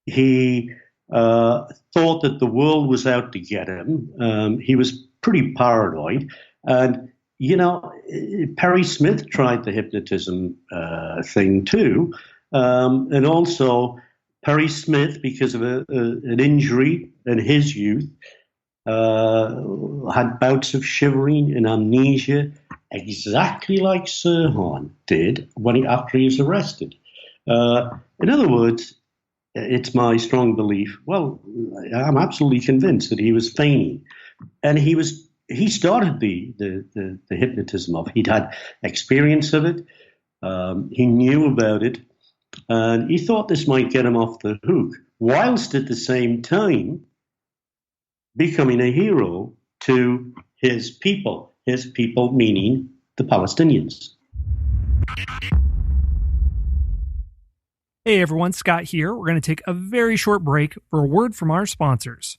He thought that the world was out to get him. He was pretty paranoid. And, Perry Smith tried the hypnotism thing too. And also, Perry Smith, because of an injury in his youth, had bouts of shivering and amnesia, exactly like Sirhan did after he was arrested. In other words, it's my strong belief. Well, I'm absolutely convinced that he was feigning, and he started the hypnotism of. He'd had experience of it. He knew about it, and he thought this might get him off the hook, whilst at the same time becoming a hero to his people meaning the Palestinians. Hey everyone, Scott here. We're going to take a very short break for a word from our sponsors.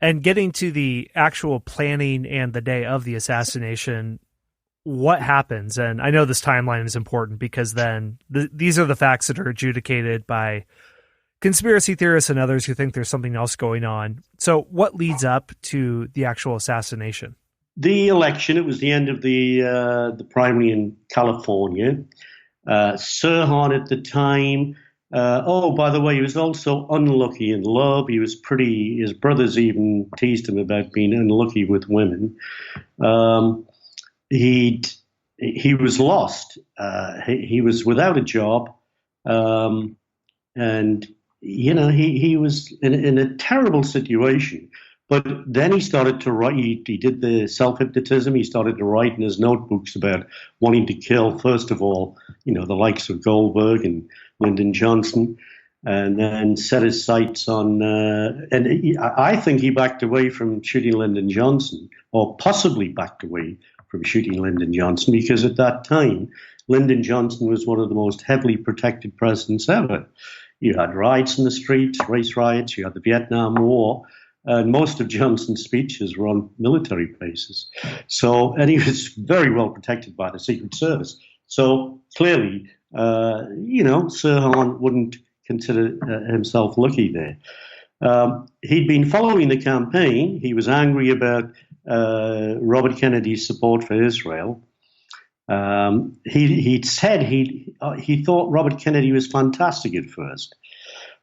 And getting to the actual planning and the day of the assassination, what happens? And I know this timeline is important because then these are the facts that are adjudicated by conspiracy theorists and others who think there's something else going on. So what leads up to the actual assassination? The election, it was the end of the primary in California. Sirhan at the time, by the way, he was also unlucky in love. His brothers even teased him about being unlucky with women. He was lost. He was without a job. And, he was in a terrible situation. But then he started to write. He did the self-hypnotism. He started to write in his notebooks about wanting to kill, first of all, the likes of Goldberg and Lyndon Johnson, and then set his sights on. I think he backed away from shooting Lyndon Johnson, or possibly backed away from shooting Lyndon Johnson, because at that time, Lyndon Johnson was one of the most heavily protected presidents ever. You had riots in the streets, race riots. You had the Vietnam War. And most of Johnson's speeches were on military bases. And he was very well protected by the Secret Service. So clearly, Sirhan wouldn't consider himself lucky there. He'd been following the campaign. He was angry about Robert Kennedy's support for Israel. He'd said he thought Robert Kennedy was fantastic at first.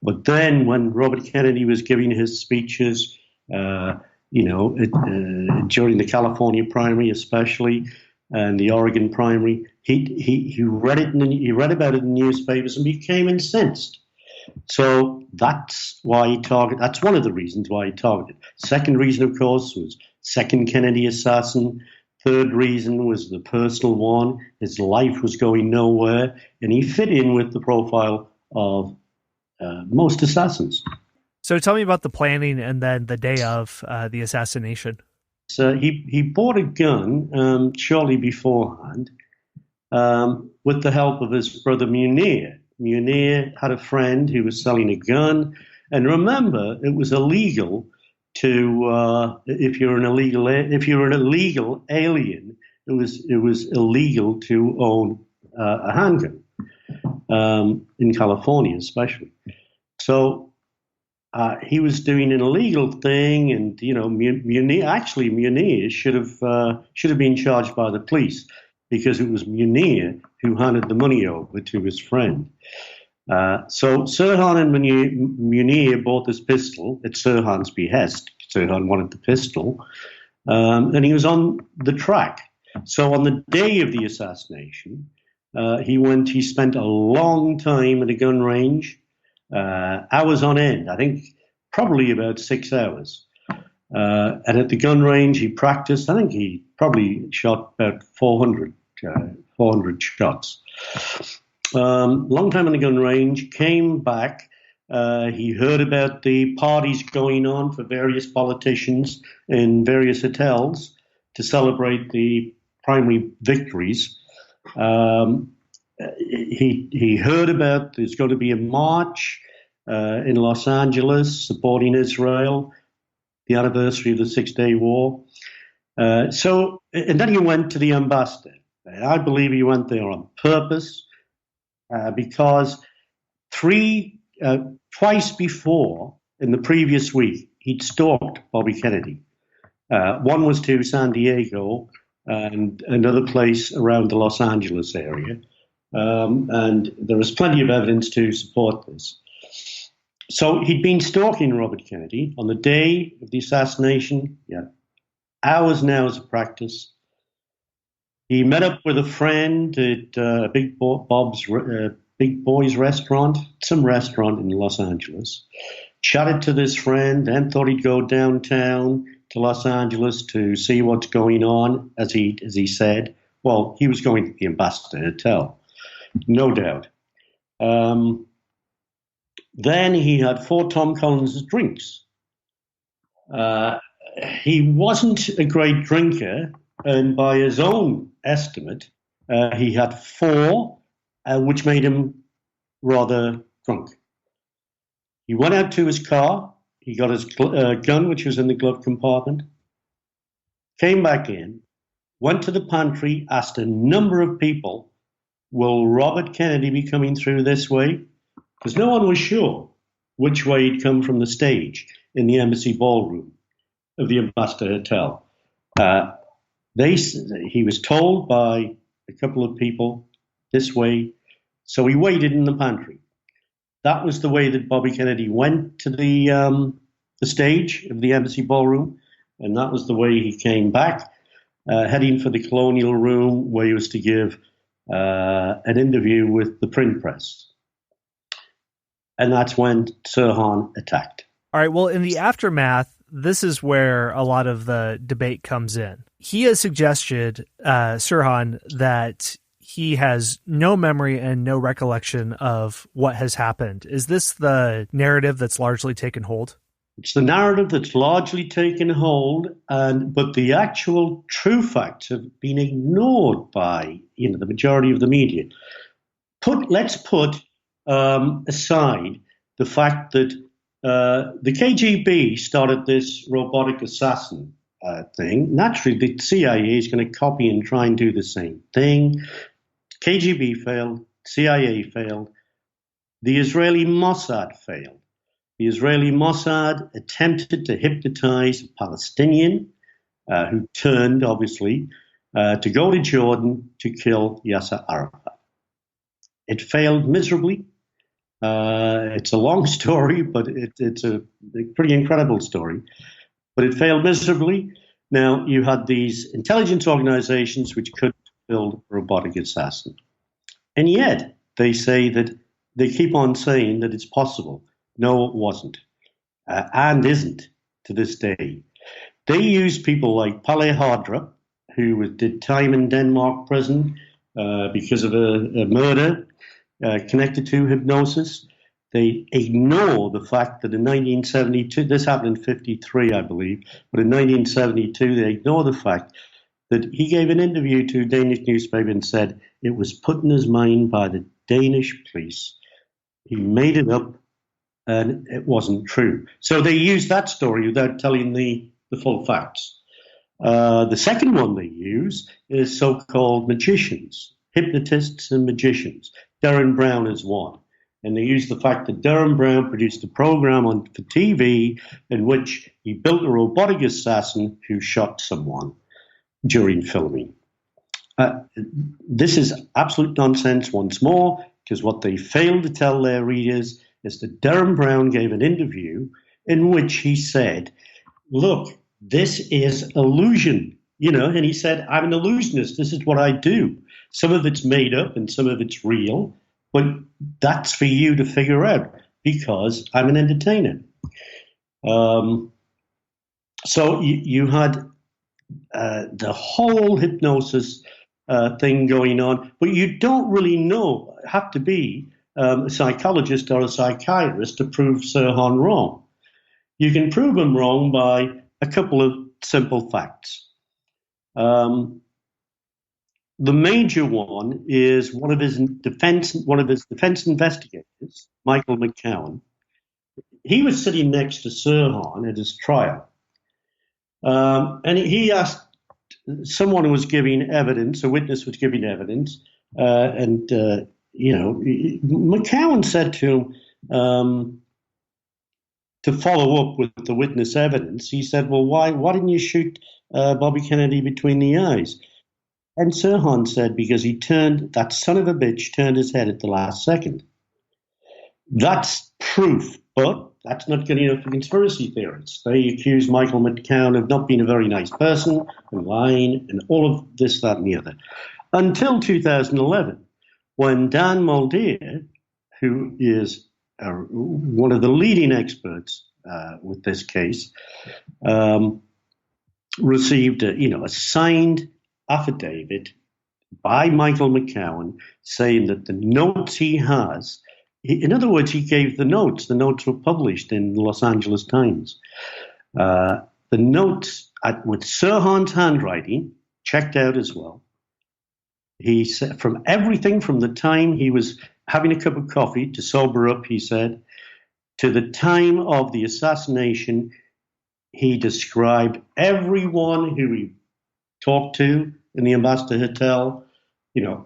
But then when Robert Kennedy was giving his speeches, during the California primary especially, and the Oregon primary, he read it. He read about it in newspapers and became incensed. So that's why he targeted. That's one of the reasons why he targeted. Second reason, of course, was second Kennedy assassin. Third reason was the personal one. His life was going nowhere, and he fit in with the profile of most assassins. So tell me about the planning and then the day of the assassination. So he bought a gun shortly beforehand with the help of his brother Munir. Munir had a friend who was selling a gun. And remember, it was illegal to, if you're an illegal alien, it was illegal to own a handgun. In California, especially. So he was doing an illegal thing, and Munir should have been charged by the police, because it was Munir who handed the money over to his friend. So Sirhan and Munir bought this pistol at Sirhan's behest. Sirhan wanted the pistol, and he was on the track. So on the day of the assassination, he spent a long time at a gun range, hours on end, I think probably about 6 hours. And at the gun range, he practiced. I think he probably shot about 400 shots. Long time on the gun range, came back. He heard about the parties going on for various politicians in various hotels to celebrate the primary victories. He heard about there's going to be a march in Los Angeles supporting Israel, the anniversary of the 6-Day War. And then he went to the ambassador, I believe he went there on purpose because twice before in the previous week, he'd stalked Bobby Kennedy. One was to San Diego and another place around the Los Angeles area. And there is plenty of evidence to support this. So he'd been stalking Robert Kennedy on the day of the assassination. Yeah, hours and hours of practice. He met up with a friend at Big Boy's restaurant, some restaurant in Los Angeles. Chatted to this friend, then thought he'd go downtown to Los Angeles to see what's going on, as he said. Well, he was going to the Ambassador Hotel, no doubt. Then he had 4 Tom Collins drinks. He wasn't a great drinker, and by his own estimate, he had 4, which made him rather drunk. He went out to his car. He got his gun, which was in the glove compartment, came back in, went to the pantry, asked a number of people, will Robert Kennedy be coming through this way? Because no one was sure which way he'd come from the stage in the embassy ballroom of the Ambassador Hotel. He was told by a couple of people this way, so he waited in the pantry. That was the way that Bobby Kennedy went to the stage of the embassy ballroom, and that was the way he came back, heading for the Colonial Room, where he was to give an interview with the print press. And that's when Sirhan attacked. All right, well, in the aftermath, this is where a lot of the debate comes in. He has suggested, Sirhan, that he has no memory and no recollection of what has happened. Is this the narrative that's largely taken hold? It's the narrative that's largely taken hold, but the actual true facts have been ignored by the majority of the media. Let's put aside the fact that the KGB started this robotic assassin thing. Naturally, the CIA is going to copy and try and do the same thing. KGB failed, CIA failed, the Israeli Mossad failed. The Israeli Mossad attempted to hypnotize a Palestinian who turned, obviously, to go to Jordan to kill Yasser Arafat. It failed miserably. It's a long story, but it's a pretty incredible story. But it failed miserably. Now, you had these intelligence organizations which could build a robotic assassin. And yet, they keep on saying that it's possible. No, it wasn't, and isn't to this day. They used people like Pale Hardra, who did time in Denmark prison because of a murder connected to hypnosis. They ignore the fact that in 1972, this happened in 53, I believe, but in 1972, they ignore the fact that he gave an interview to a Danish newspaper and said it was put in his mind by the Danish police. He made it up, and it wasn't true. So they used that story without telling the full facts. The second one they use is so-called magicians, hypnotists and magicians. Derren Brown is one. And they use the fact that Derren Brown produced a program for TV in which he built a robotic assassin who shot someone during filming. This is absolute nonsense once more, because what they failed to tell their readers is that Derren Brown gave an interview in which he said, look, this is illusion, and he said, I'm an illusionist. This is what I do. Some of it's made up and some of it's real, but that's for you to figure out because I'm an entertainer. So you had the whole hypnosis thing going on, but you don't really have to be a psychologist or a psychiatrist to prove Sirhan wrong. You can prove him wrong by a couple of simple facts. The major one is one of his defense investigators, Michael McCowan. He was sitting next to Sirhan at his trial, and he asked someone was giving evidence, a witness was giving evidence, and McCowan said to him, to follow up with the witness evidence, he said, well, why didn't you shoot Bobby Kennedy between the eyes? And Sirhan said, because that son of a bitch turned his head at the last second. That's proof, but that's not good enough for conspiracy theorists. They accuse Michael McCowan of not being a very nice person, and lying, and all of this, that, and the other. Until 2011, when Dan Muldeer, who is one of the leading experts with this case, received a signed affidavit by Michael McCowan saying that the notes he has, in other words, he gave the notes. The notes were published in the Los Angeles Times. The notes with Sirhan's handwriting, checked out as well. He said from everything from the time he was having a cup of coffee to sober up, he said, to the time of the assassination, he described everyone who he talked to in the Ambassador Hotel,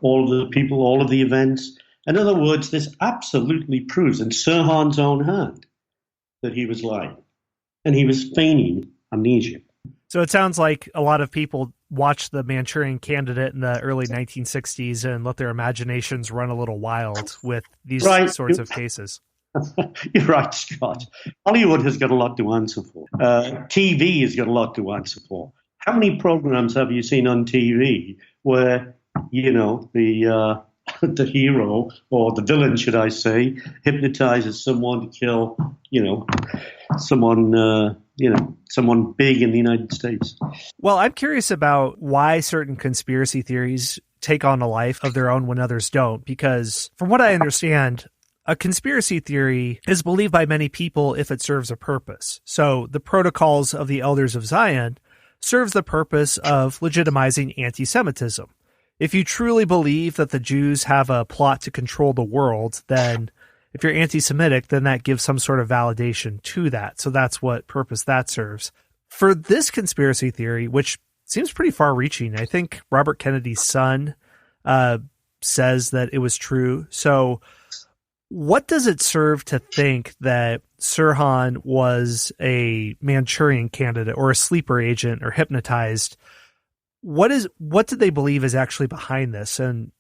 all of the people, all of the events. In other words, this absolutely proves in Sirhan's own hand that he was lying, and he was feigning amnesia. So it sounds like a lot of people watched the Manchurian Candidate in the early 1960s and let their imaginations run a little wild with these sorts of cases. You're right, Scott. Hollywood has got a lot to answer for. TV has got a lot to answer for. How many programs have you seen on TV where, the hero, or the villain, should I say, hypnotizes someone to kill, someone big in the United States? Well, I'm curious about why certain conspiracy theories take on a life of their own when others don't, because from what I understand, a conspiracy theory is believed by many people if it serves a purpose. So the Protocols of the Elders of Zion serves the purpose of legitimizing anti-Semitism. If you truly believe that the Jews have a plot to control the world, then if you're anti-Semitic, then that gives some sort of validation to that. So that's what purpose that serves. For this conspiracy theory, which seems pretty far-reaching, I think Robert Kennedy's son says that it was true. So what does it serve to think that Sirhan was a Manchurian candidate or a sleeper agent or hypnotized? What did they believe is actually behind this, and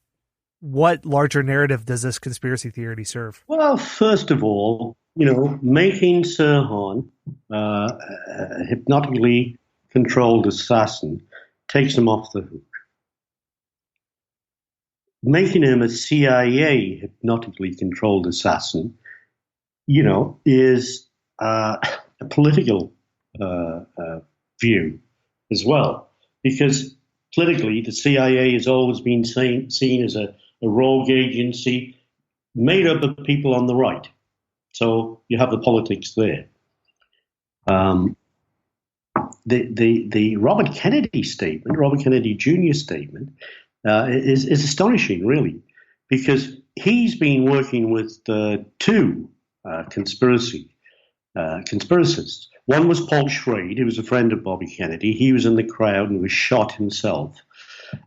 what larger narrative does this conspiracy theory serve? Well, first of all, making Sirhan a hypnotically controlled assassin takes him off the hook. Making him a CIA hypnotically controlled assassin, is a political view as well. Because politically, the CIA has always been seen as a rogue agency made up of people on the right. So you have the politics there. The Robert Kennedy statement, Robert Kennedy Jr. statement, is astonishing, really, because he's been working with two conspiracists. One was Paul Schrade, who was a friend of Bobby Kennedy. He was in the crowd and was shot himself.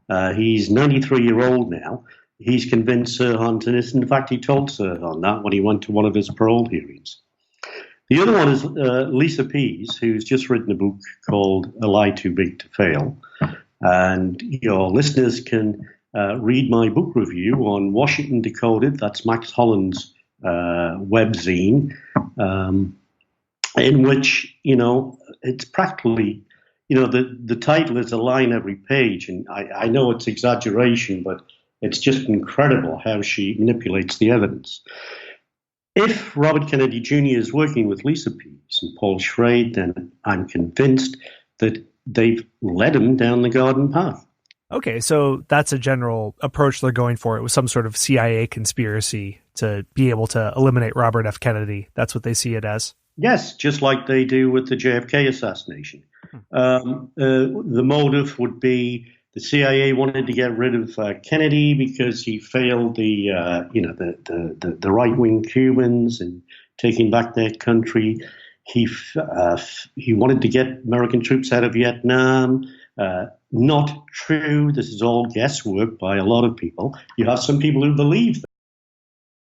He's 93-year-old now. He's convinced Sirhan's innocent. In fact, he told Sirhan that when he went to one of his parole hearings. The other one is Lisa Pease, who's just written a book called A Lie Too Big to Fail. And your listeners can read my book review on Washington Decoded. That's Max Holland's webzine. In which, it's practically, the title is a line every page. And I know it's exaggeration, but it's just incredible how she manipulates the evidence. If Robert Kennedy Jr. is working with Lisa Pease and Paul Schrade, then I'm convinced that they've led him down the garden path. Okay, so that's a general approach they're going for. It was some sort of CIA conspiracy to be able to eliminate Robert F. Kennedy. That's what they see it as. Yes, just like they do with the JFK assassination. The motive would be the CIA wanted to get rid of Kennedy because he failed the right-wing Cubans in taking back their country. He wanted to get American troops out of Vietnam. not true. This is all guesswork by a lot of people. You have some people who believe